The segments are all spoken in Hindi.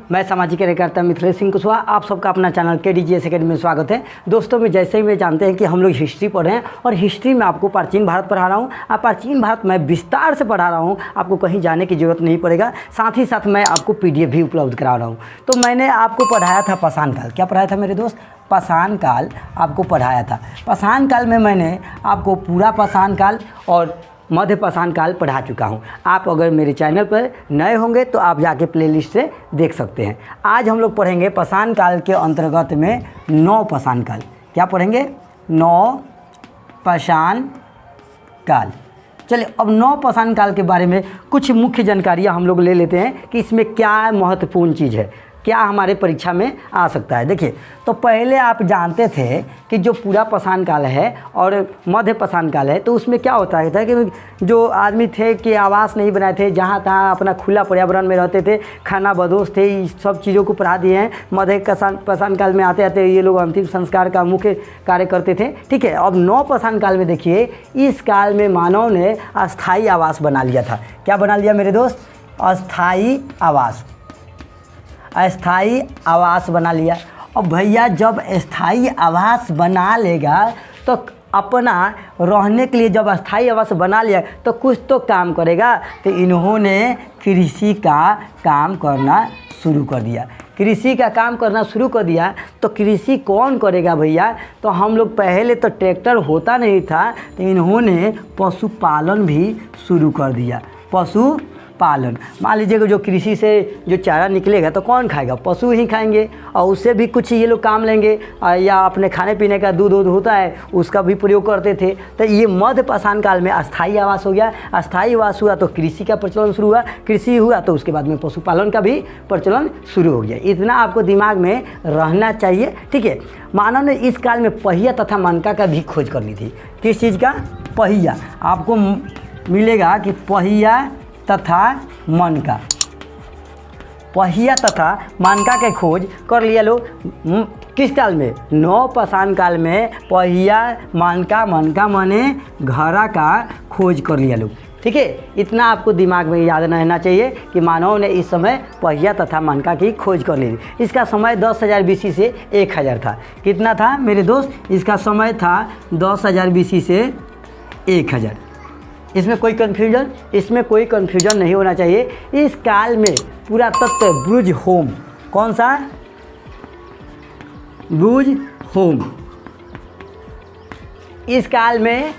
मैं सामाजिक कार्यकर्ता मिथिलेश सिंह कुशवाहा, आप सबका अपना चैनल KDGS एकेडमी में स्वागत है। दोस्तों में जैसे ही मैं जानते हैं कि हम लोग हिस्ट्री पढ़ रहे हैं और हिस्ट्री में आपको प्राचीन भारत पढ़ा रहा हूँ। प्राचीन भारत में विस्तार से पढ़ा रहा हूँ, आपको कहीं जाने की ज़रूरत नहीं पड़ेगा। साथ ही साथ मैं आपको PDF भी उपलब्ध करा रहा हूँ। तो मैंने आपको पढ़ाया था पाषाण काल। क्या पढ़ाया था मेरे दोस्त? पाषाण काल आपको पढ़ाया था। पाषाण काल में मैंने आपको पूरा पाषाण काल और मध्य पाषाण काल पढ़ा चुका हूँ। आप अगर मेरे चैनल पर नए होंगे तो आप जाके प्लेलिस्ट से देख सकते हैं। आज हम लोग पढ़ेंगे पाषाण काल के अंतर्गत में 9 पाषाण काल। क्या पढ़ेंगे? 9 पाषाण काल। चलिए अब 9 पाषाण काल के बारे में कुछ मुख्य जानकारियाँ हम लोग ले लेते हैं कि इसमें क्या महत्वपूर्ण चीज़ है, क्या हमारे परीक्षा में आ सकता है। देखिए, तो पहले आप जानते थे कि जो पूरा पाषाण काल है और मध्य पाषाण काल है, तो उसमें क्या होता है था कि जो आदमी थे कि आवास नहीं बनाए थे, जहाँ तहाँ अपना खुला पर्यावरण में रहते थे, खाना बदोश थे, इस सब चीज़ों को पढ़ा दिए हैं। मध्य पाषाण काल में आते आते ये लोग अंतिम संस्कार का मुख्य कार्य करते थे। ठीक है, अब 9 पाषाण काल में देखिए, इस काल में मानव ने अस्थायी आवास बना लिया था। क्या बना लिया मेरे दोस्त? अस्थायी आवास। अस्थाई आवास बना लिया। अब भैया जब अस्थाई आवास बना लेगा तो अपना रहने के लिए जब अस्थाई आवास बना लिया तो कुछ तो काम करेगा। तो इन्होंने कृषि का काम करना शुरू कर दिया। कृषि का काम करना शुरू कर दिया तो कृषि कौन करेगा भैया? तो हम लोग पहले तो ट्रैक्टर होता नहीं था, तो इन्होंने पशुपालन भी शुरू कर दिया। पशुपालन, मान लीजिए कि जो कृषि से जो चारा निकलेगा तो कौन खाएगा? पशु ही खाएंगे, और उससे भी कुछ ये लोग काम लेंगे। या अपने खाने पीने का दूध होता है उसका भी प्रयोग करते थे। तो ये मध्य पाषाण काल में अस्थायी आवास हो गया। अस्थायी आवास हुआ तो कृषि का प्रचलन शुरू हुआ, कृषि हुआ तो उसके बाद में पशुपालन का भी प्रचलन शुरू हो गया। इतना आपको दिमाग में रहना चाहिए। ठीक है, मानव ने इस काल में पहिया तथा मनका का भी खोज कर ली थी। किस चीज़ का? पहिया। आपको मिलेगा कि पहिया तथा मनका, पहिया तथा मनका के खोज कर लिया लोग। किस काल में? 9 पाषाण काल में पहिया मनका माने घड़ा का खोज कर लिया लोग। ठीक है, इतना आपको दिमाग में याद रहना चाहिए कि मानव ने इस समय पहिया तथा मनका की खोज कर ली। इसका समय 10,000 BC से 1000 था। कितना था मेरे दोस्त? इसका समय था 10,000 BC से 1000। इसमें कोई कन्फ्यूजन? इसमें कोई कन्फ्यूजन नहीं होना चाहिए। इस काल में पुरातत्व बुर्ज होम, कौन सा? बुर्ज होम। इस काल में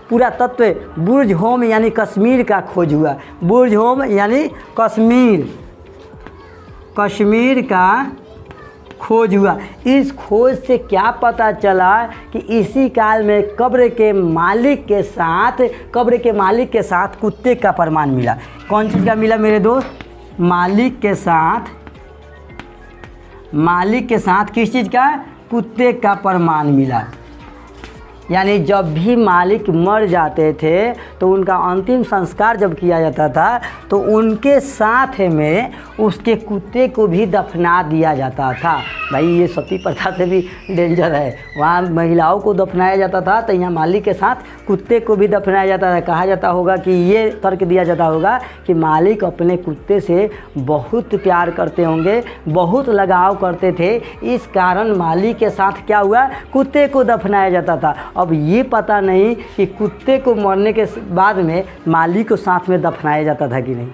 पुरातत्व बुर्ज होम यानी कश्मीर का खोज हुआ। बुर्ज होम यानी कश्मीर का खोज हुआ। इस खोज से क्या पता चला कि इसी काल में कब्र के मालिक के साथ कुत्ते का प्रमाण मिला। कौन चीज़ का मिला मेरे दोस्त? मालिक के साथ किस चीज़ का? कुत्ते का प्रमाण मिला। यानी जब भी मालिक मर जाते थे तो उनका अंतिम संस्कार जब किया जाता था तो उनके साथ में उसके कुत्ते को भी दफना दिया जाता था। भाई ये सती प्रथा से भी डेंजर है। वहाँ महिलाओं को दफनाया जाता था तो यहाँ मालिक के साथ कुत्ते को भी दफनाया जाता था। कहा जाता होगा कि ये तर्क दिया जाता होगा कि मालिक अपने कुत्ते से बहुत प्यार करते होंगे, बहुत लगाव करते थे, इस कारण मालिक के साथ क्या हुआ? कुत्ते को दफनाया जाता था। अब ये पता नहीं कि कुत्ते को मरने के बाद में मालिक को साथ में दफनाया जाता था कि नहीं।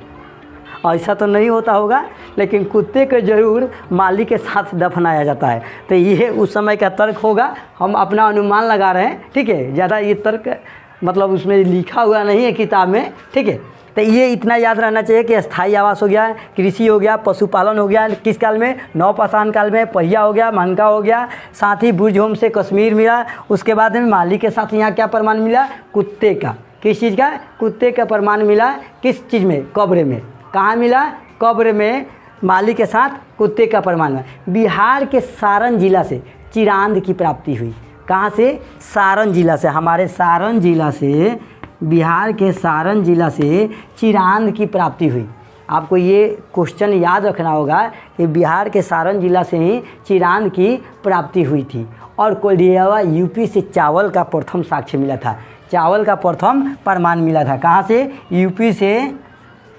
ऐसा तो नहीं होता होगा, लेकिन कुत्ते को ज़रूर मालिक के साथ दफनाया जाता है। तो ये उस समय का तर्क होगा, हम अपना अनुमान लगा रहे हैं। ठीक है, ज़्यादा ये तर्क मतलब उसमें लिखा हुआ नहीं है किताब में। ठीक है, तो ये इतना याद रहना चाहिए कि अस्थायी आवास हो गया, कृषि हो गया, पशुपालन हो गया। किस काल में? 9 पाषाण काल में पहिया हो गया, मनका हो गया, साथ ही बुर्ज होम से कश्मीर मिला। उसके बाद में मालिक के साथ यहाँ क्या प्रमाण मिला? कुत्ते का। किस चीज़ का? कुत्ते का प्रमाण मिला। किस चीज़ में? कब्र में। कहाँ मिला? कब्र में मालिक के साथ कुत्ते का प्रमाण मिला। बिहार के सारण जिला से चिरांद की प्राप्ति हुई। कहाँ से? सारण जिला से। हमारे सारण जिला से, बिहार के सारण जिला से चिरांद की प्राप्ति हुई। आपको ये क्वेश्चन याद रखना होगा कि बिहार के सारण जिला से ही चिरांद की प्राप्ति हुई थी। और कोल्डियावा यूपी से चावल का प्रथम साक्ष्य मिला था। चावल का प्रथम प्रमाण मिला था। कहाँ से? यूपी से,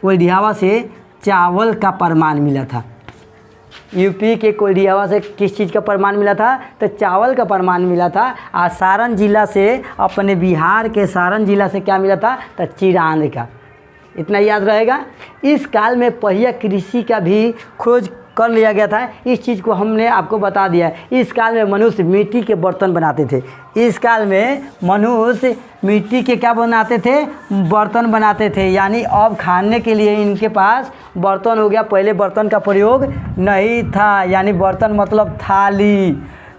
कोल्डियावा से चावल का प्रमाण मिला था। यूपी के कोल्डियावा से किस चीज़ का प्रमाण मिला था? तो चावल का प्रमाण मिला था। और सारण जिला से, अपने बिहार के सारण जिला से क्या मिला था? तो चिरांद का। इतना याद रहेगा। इस काल में पहिया कृषि का भी खोज कर लिया गया था। इस चीज़ को हमने आपको बता दिया है। इस काल में मनुष्य मिट्टी के बर्तन बनाते थे। इस काल में मनुष्य मिट्टी के क्या बनाते थे? बर्तन बनाते थे। यानी अब खाने के लिए इनके पास बर्तन हो गया। पहले बर्तन का प्रयोग नहीं था, यानी बर्तन मतलब थाली।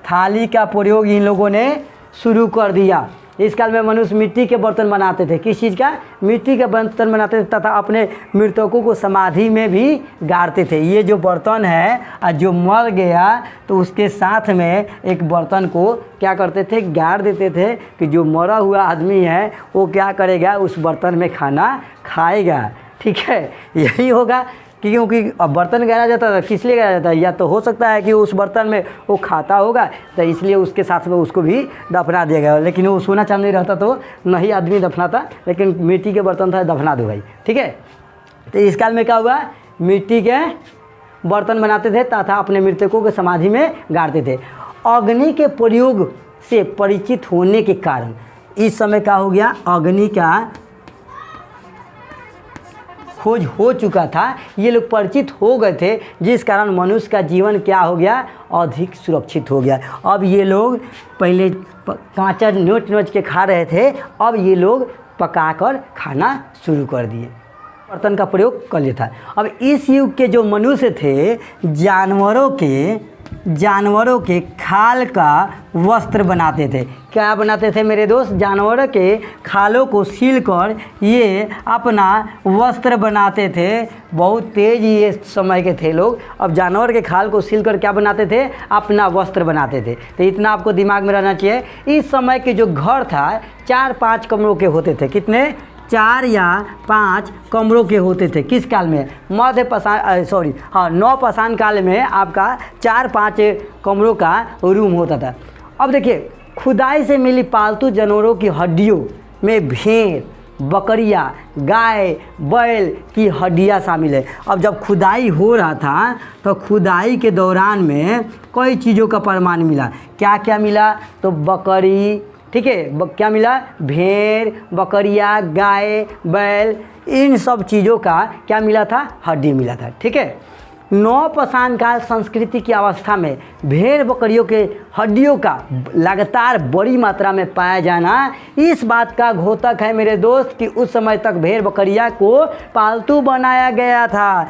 थाली का प्रयोग इन लोगों ने शुरू कर दिया। इस काल में मनुष्य मिट्टी के बर्तन बनाते थे। किस चीज़ का? मिट्टी के बर्तन बनाते थे, तथा अपने मृतकों को समाधि में भी गाड़ते थे। ये जो बर्तन है, और जो मर गया तो उसके साथ में एक बर्तन को क्या करते थे? गाड़ देते थे कि जो मरा हुआ आदमी है वो क्या करेगा? उस बर्तन में खाना खाएगा। ठीक है, यही होगा। क्योंकि अब बर्तन गाड़ा जाता था, किस लिए गाड़ा जाता है? या तो हो सकता है कि उस बर्तन में वो खाता होगा, तो इसलिए उसके साथ में उसको भी दफना दिया गया। लेकिन वो सोना चांदी रहता तो नहीं आदमी दफनाता, लेकिन मिट्टी के बर्तन था, दफना दो भाई। ठीक है, तो इस काल में क्या हुआ? मिट्टी के बर्तन बनाते थे तथा अपने मृतकों के समाधि में गाड़ते थे। अग्नि के प्रयोग से परिचित होने के कारण इस समय क्या हो गया? अग्नि का खोज हो चुका था। ये लोग परिचित हो गए थे, जिस कारण मनुष्य का जीवन क्या हो गया? अधिक सुरक्षित हो गया। अब ये लोग पहले कांचा नोच के खा रहे थे, अब ये लोग पकाकर खाना शुरू कर दिए। बर्तन का प्रयोग कर लिया था। अब इस युग के जो मनुष्य थे, जानवरों के खाल का वस्त्र बनाते थे। क्या बनाते थे मेरे दोस्त? जानवरों के खालों को सीलकर ये अपना वस्त्र बनाते थे। बहुत तेज ये समय के थे लोग। अब जानवर के खाल को सीलकर क्या बनाते थे? अपना वस्त्र बनाते थे। तो इतना आपको दिमाग में रहना चाहिए। इस समय के जो घर था 4-5 कमरों के होते थे। कितने? 4 या 5 कमरों के होते थे। किस काल में? नवपाषाण काल में आपका 4-5 कमरों का रूम होता था। अब देखिए, खुदाई से मिली पालतू जानवरों की हड्डियों में भेड़, बकरियां, गाय, बैल की हड्डियां शामिल है। अब जब खुदाई हो रहा था तो खुदाई के दौरान में कई चीज़ों का प्रमाण मिला। क्या क्या मिला? तो बकरी, ठीक है, क्या मिला? भेड़, बकरियां, गाय, बैल, इन सब चीज़ों का क्या मिला था? हड्डी मिला था। ठीक है, नवपाषाण काल संस्कृति की अवस्था में भेड़ बकरियों के हड्डियों का लगातार बड़ी मात्रा में पाया जाना इस बात का घोतक है मेरे दोस्त कि उस समय तक भेड़ बकरियां को पालतू बनाया गया था।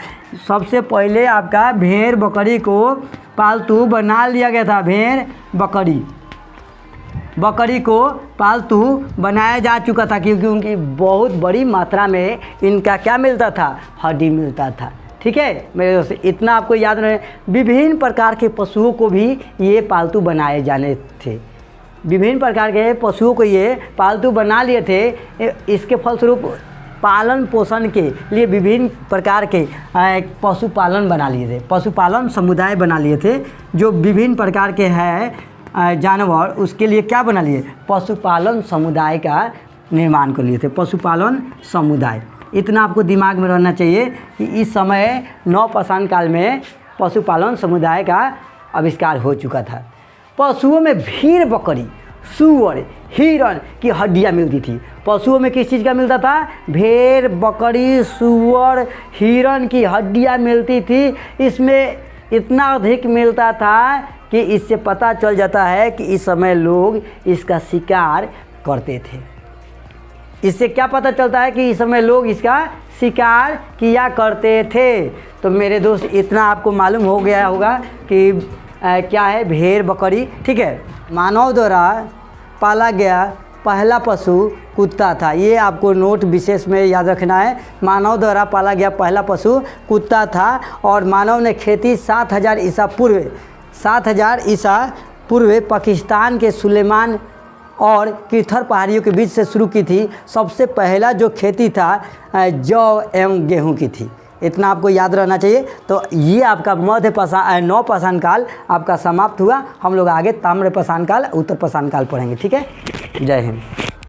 सबसे पहले आपका भेड़ बकरी को पालतू बना लिया गया था। भेड़ बकरी को पालतू बनाया जा चुका था, क्योंकि उनकी बहुत बड़ी मात्रा में इनका क्या मिलता था? हड्डी मिलता था। ठीक है मेरे दोस्त, इतना आपको याद रहे। विभिन्न प्रकार के पशुओं को भी ये पालतू बनाए जाने थे। विभिन्न प्रकार के पशुओं को ये पालतू बना लिए थे। इसके फलस्वरूप पालन पोषण के लिए विभिन्न प्रकार के पशुपालन बना लिए थे। पशुपालन समुदाय बना लिए थे। जो विभिन्न प्रकार के हैं जानवर, उसके लिए क्या बना लिए? पशुपालन समुदाय का निर्माण कर लिए थे। पशुपालन समुदाय, इतना आपको दिमाग में रहना चाहिए कि इस समय नवपाषाण काल में पशुपालन समुदाय का आविष्कार हो चुका था। पशुओं में भेड़, बकरी, सूअर, हिरण की हड्डियां मिलती थी। पशुओं में किस चीज़ का मिलता था? भेड़, बकरी, सूअर, हिरण की हड्डियां मिलती थी। इसमें इतना अधिक मिलता था कि इससे पता चल जाता है कि इस समय लोग इसका शिकार करते थे। इससे क्या पता चलता है कि इस समय लोग इसका शिकार किया करते थे। तो मेरे दोस्त, इतना आपको मालूम हो गया होगा कि क्या है भेड़ बकरी। ठीक है, मानव द्वारा पाला गया पहला पशु कुत्ता था। ये आपको नोट विशेष में याद रखना है। मानव द्वारा पाला गया पहला पशु कुत्ता था और मानव ने खेती 7000 ईसा पूर्व पाकिस्तान के सुलेमान और किरथर पहाड़ियों के बीच से शुरू की थी। सबसे पहला जो खेती था जौ एवं गेहूं की थी। इतना आपको याद रहना चाहिए। तो ये आपका नवपाषाण काल आपका समाप्त हुआ। हम लोग आगे ताम्रपाषाण काल, उत्तरपाषाण काल पढ़ेंगे। ठीक है, जय हिंद।